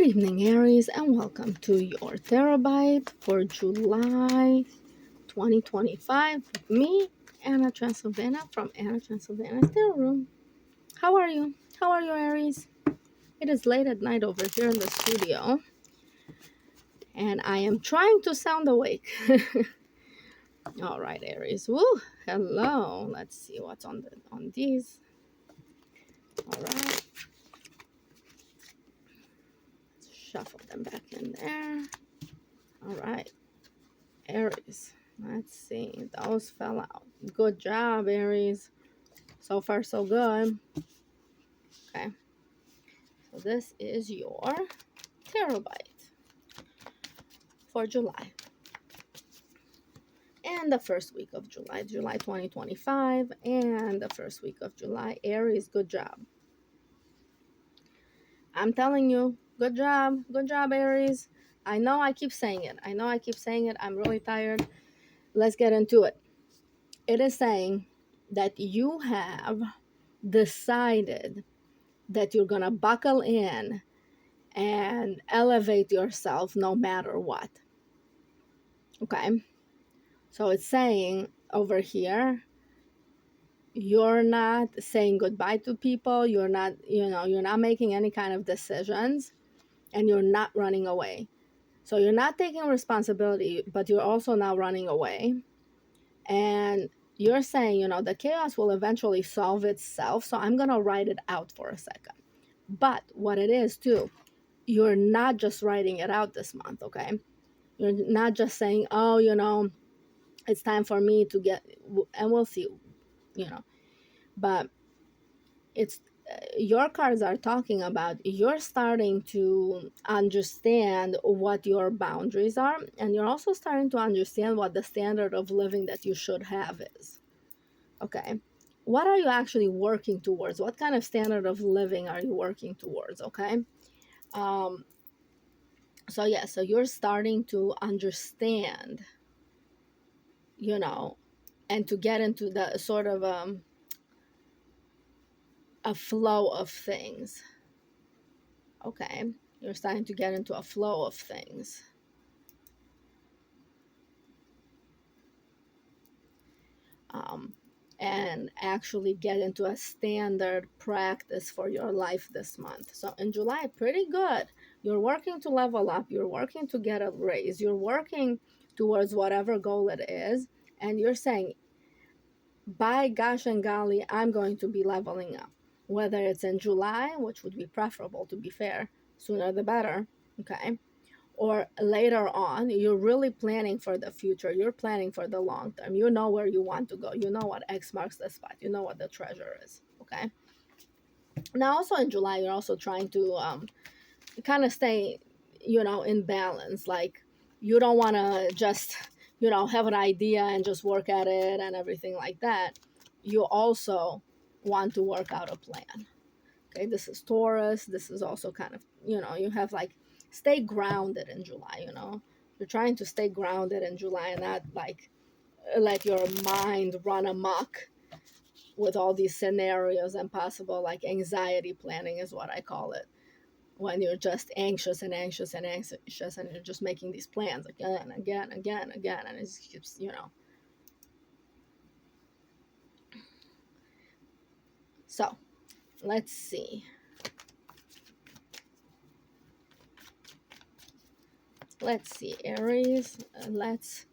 evening, Aries, and welcome to your Terabyte for July 2025 with me, Anna Transylvania from Anna Transylvania's Tarot Room. How are you? How are you, Aries? It is late at night over here in the studio, and I am trying to sound awake. All right, Aries. Woo! Hello. Let's see what's on these. All right. Let's shuffle them back in there. All right. Aries, let's see. Those fell out. Good job, Aries. So far, so good. Okay. So this is your terabyte for July. And the first week of July, July 2025, and the first week of July. Aries, good job. I'm telling you, good job. Good job, Aries. I know I keep saying it. I'm really tired. Let's get into it. It is saying that you have decided that you're going to buckle in and elevate yourself no matter what. Okay. So it's saying over here, you're not saying goodbye to people. You're not, you're not making any kind of decisions, and you're not running away. So you're not taking responsibility, but you're also not running away. And you're saying, the chaos will eventually solve itself. So I'm going to write it out for a second. But what it is too, you're not just writing it out this month, okay? You're not just saying, oh, it's time for me to get, and we'll see, but it's your cards are talking about you're starting to understand what your boundaries are, and you're also starting to understand what the standard of living that you should have is. Okay. What are you actually working towards? What kind of standard of living are you working towards? Okay. So yeah, so you're starting to understand, and to get into the sort of a flow of things. Okay, you're starting to get into a flow of things. And actually get into a standard practice for your life this month. So in July, pretty good. You're working to level up. You're working to get a raise. You're working towards whatever goal it is. And you're saying, by gosh and golly, I'm going to be leveling up. Whether it's in July, which would be preferable, to be fair, sooner the better, okay? Or later on, you're really planning for the future. You're planning for the long term. You know where you want to go. You know what X marks the spot. You know what the treasure is, okay? Now, also in July, you're also trying to kind of stay, in balance. Like, you don't want to just, have an idea and just work at it and everything like that. You also want to work out a plan. Okay, this is Taurus. This is also kind of, you have like, stay grounded in July, You're trying to stay grounded in July and not like let your mind run amok with all these scenarios and possible, like, anxiety planning is what I call it. When you're just anxious and anxious and anxious, and you're just making these plans again, and it's just, So, let's see. Aries. Let's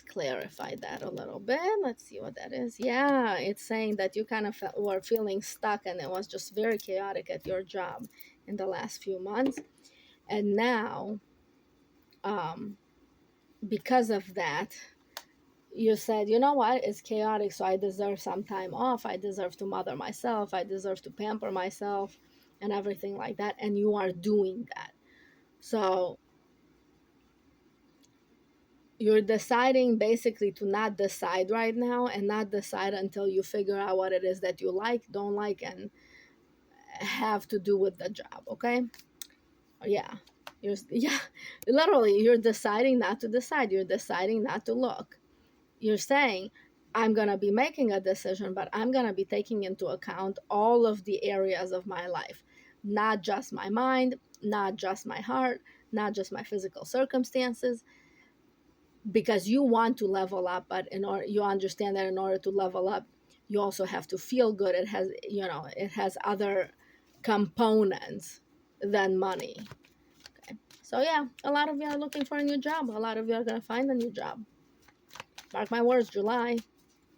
clarify that a little bit. Let's see what that is. Yeah, it's saying that you kind of were feeling stuck, and it was just very chaotic at your job in the last few months. And now, because of that, you said, you know what, it's chaotic, so I deserve some time off. I deserve to mother myself. I deserve to pamper myself and everything like that. And you are doing that. So you're deciding basically to not decide right now, and not decide until you figure out what it is that you like, don't like, and have to do with the job. Okay. Yeah. Literally, you're deciding not to decide. You're deciding not to look. You're saying, I'm going to be making a decision, but I'm going to be taking into account all of the areas of my life. not just my mind, not just my heart, not just my physical circumstances, because you want to level up, but in order, you understand that in order to level up, you also have to feel good. It has, you know, it has other components than money. Okay. So yeah, a lot of you are looking for a new job. A lot of you are going to find a new job. Mark my words, July.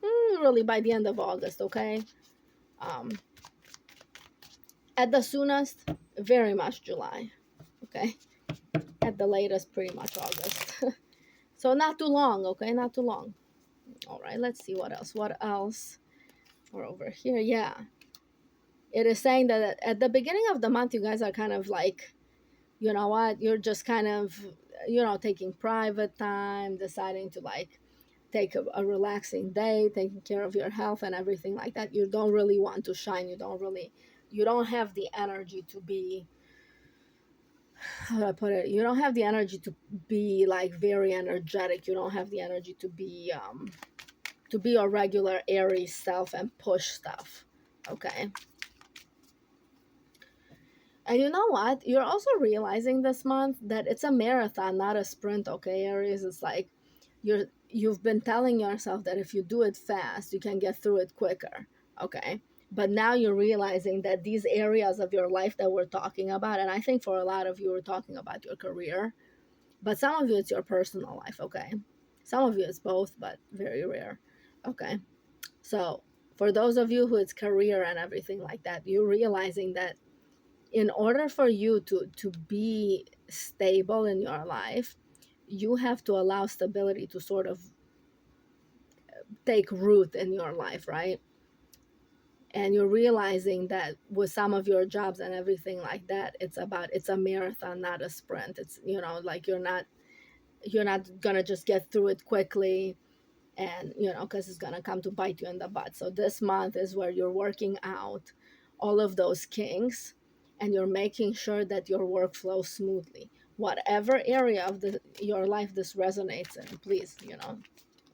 Really by the end of August, okay? Um, at the soonest, very much July, okay? At the latest, pretty much August. So not too long, okay? Not too long. All right, let's see what else. What else? Or over here, yeah. It is saying that at the beginning of the month, you guys are kind of like, you know what? You're just kind of, you know, taking private time, deciding to like take a relaxing day, taking care of your health and everything like that. You don't really want to shine. You don't have the energy to be, how do I put it? You don't have the energy to be like very energetic. You don't have the energy to be a regular Aries self and push stuff. Okay. And you know what? You're also realizing this month that it's a marathon, not a sprint, okay, Aries? It's like you've been telling yourself that if you do it fast, you can get through it quicker, okay? But now you're realizing that these areas of your life that we're talking about, and I think for a lot of you, we're talking about your career, but some of you, it's your personal life, okay? Some of you, it's both, but very rare, okay? So for those of you who it's career and everything like that, you're realizing that in order for you to be stable in your life, you have to allow stability to sort of take root in your life, right? And you're realizing that with some of your jobs and everything like that, it's a marathon, not a sprint. It's, you know, like you're not gonna just get through it quickly, and you know, because it's gonna come to bite you in the butt. So this month is where you're working out all of those kinks, and you're making sure that your work flows smoothly. Whatever area of your life this resonates in, please, you know,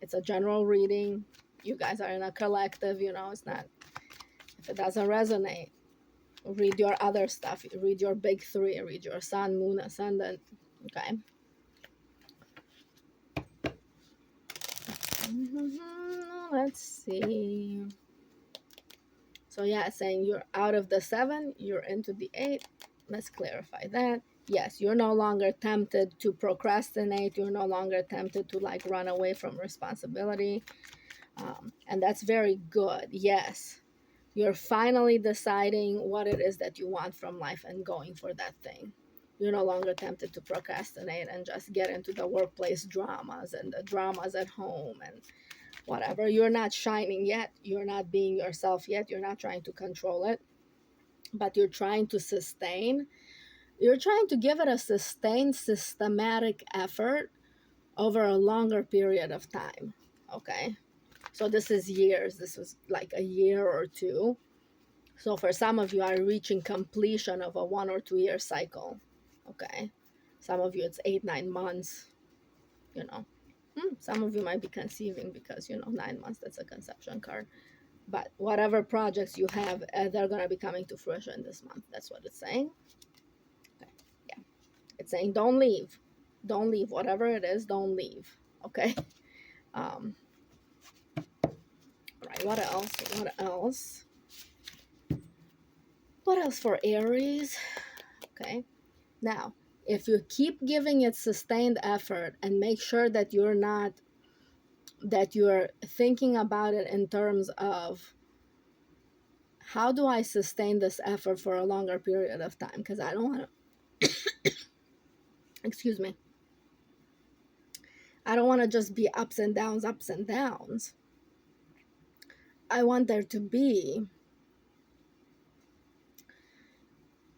it's a general reading. You guys are in a collective, you know, it's not, if it doesn't resonate, read your other stuff, read your big three, read your sun, moon, ascendant. Okay. Let's see. So yeah, saying you're out of the 7, you're into the 8. Let's clarify that. Yes, you're no longer tempted to procrastinate. You're no longer tempted to like run away from responsibility. And that's very good. Yes, you're finally deciding what it is that you want from life and going for that thing. You're no longer tempted to procrastinate and just get into the workplace dramas and the dramas at home and whatever. You're not shining yet. You're not being yourself yet. You're not trying to control it, but you're trying to sustain. You're trying to give it a sustained, systematic effort over a longer period of time. Okay. So this is years. This was like a year or two. So for some of you are reaching completion of a 1 or 2 year cycle. Okay. Some of you it's 8, 9 months, you know. Some of you might be conceiving because, you know, 9 months, that's a conception card. But whatever projects you have, they're going to be coming to fruition this month. That's what it's saying. Okay. Yeah. It's saying don't leave. Don't leave. Whatever it is, don't leave. Okay. Um, right. What else? What else? What else for Aries? Okay. Now, if you keep giving it sustained effort and make sure that you're thinking about it in terms of how do I sustain this effort for a longer period of time? Because I don't want to, excuse me, I don't want to just be ups and downs, ups and downs. I want there to be,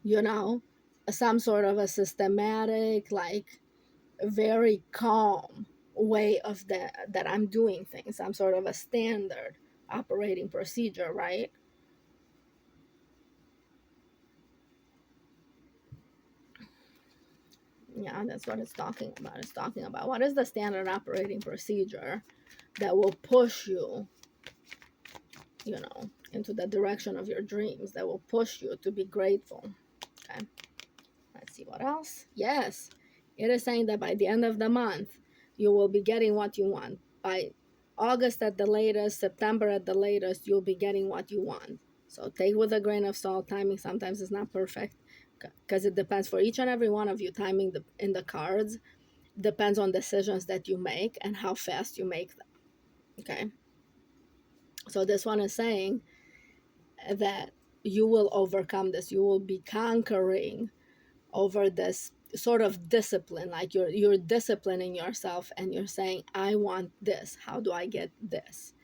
you know, some sort of a systematic, like very calm way of that I'm doing things, some sort of a standard operating procedure, right? Yeah, that's what it's talking about. It's talking about what is the standard operating procedure that will push you, you know, into the direction of your dreams, that will push you to be grateful. Okay, let's see what else. Yes, it is saying that by the end of the month, you will be getting what you want. By August at the latest, September at the latest, you'll be getting what you want. So take with a grain of salt. Timing sometimes is not perfect because it depends for each and every one of you. Timing in the cards depends on decisions that you make and how fast you make them. Okay. So this one is saying that you will overcome this. You will be conquering over this sort of discipline. Like you're disciplining yourself and you're saying, I want this. How do I get this?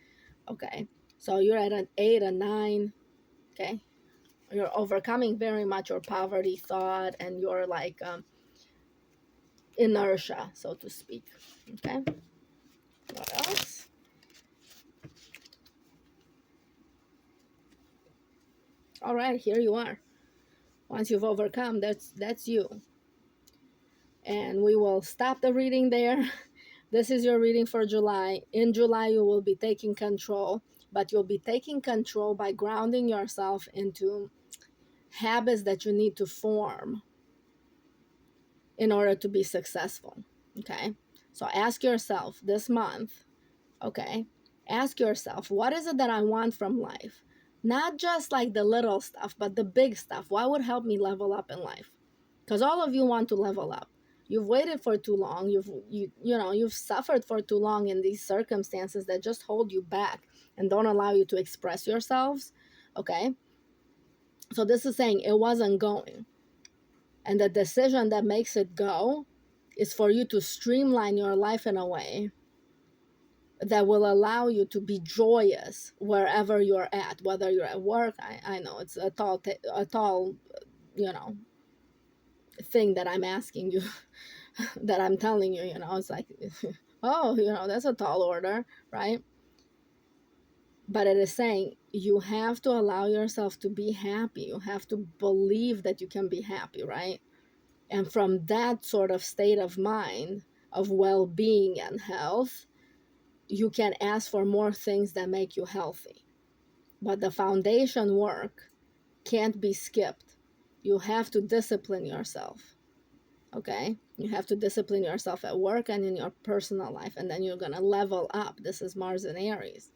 Okay. So you're at an 8, a 9. Okay. You're overcoming very much your poverty thought and your like inertia, so to speak. Okay. What else? All right, here you are. Once you've overcome, that's you. And we will stop the reading there. This is your reading for July. In July, you will be taking control, but you'll be taking control by grounding yourself into habits that you need to form in order to be successful. Okay. So ask yourself this month, okay, ask yourself, what is it that I want from life? Not just like the little stuff, but the big stuff. What would help me level up in life? Because all of you want to level up. You've waited for too long. You've suffered for too long in these circumstances that just hold you back and don't allow you to express yourselves. Okay. So this is saying it wasn't going. And the decision that makes it go is for you to streamline your life in a way that will allow you to be joyous wherever you're at, whether you're at work. I know it's a tall, you know, thing that I'm asking you, that I'm telling you, it's like, oh, that's a tall order, right? But it is saying you have to allow yourself to be happy. You have to believe that you can be happy, right? And from that sort of state of mind, of well-being and health, you can ask for more things that make you healthy. But the foundation work can't be skipped. You have to discipline yourself. Okay? You have to discipline yourself at work and in your personal life, and then you're going to level up. This is Mars and Aries.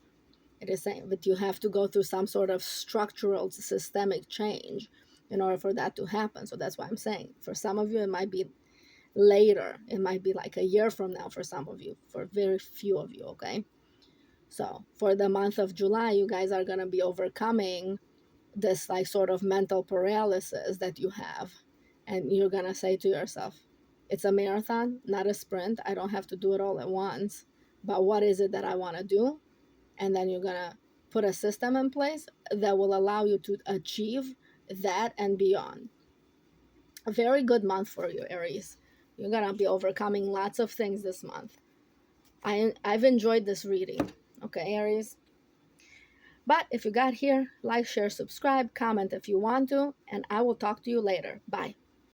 It is saying, but you have to go through some sort of structural, systemic change in order for that to happen. So that's why I'm saying, for some of you, it might be later. It might be like a year from now for some of you, for very few of you, okay? So for the month of July, you guys are going to be overcoming this like sort of mental paralysis that you have. And you're going to say to yourself, it's a marathon, not a sprint. I don't have to do it all at once. But what is it that I want to do? And then you're going to put a system in place that will allow you to achieve that and beyond. A very good month for you, Aries. You're going to be overcoming lots of things this month. I've enjoyed this reading. Okay, Aries? But if you got here, like, share, subscribe, comment if you want to, and I will talk to you later. Bye.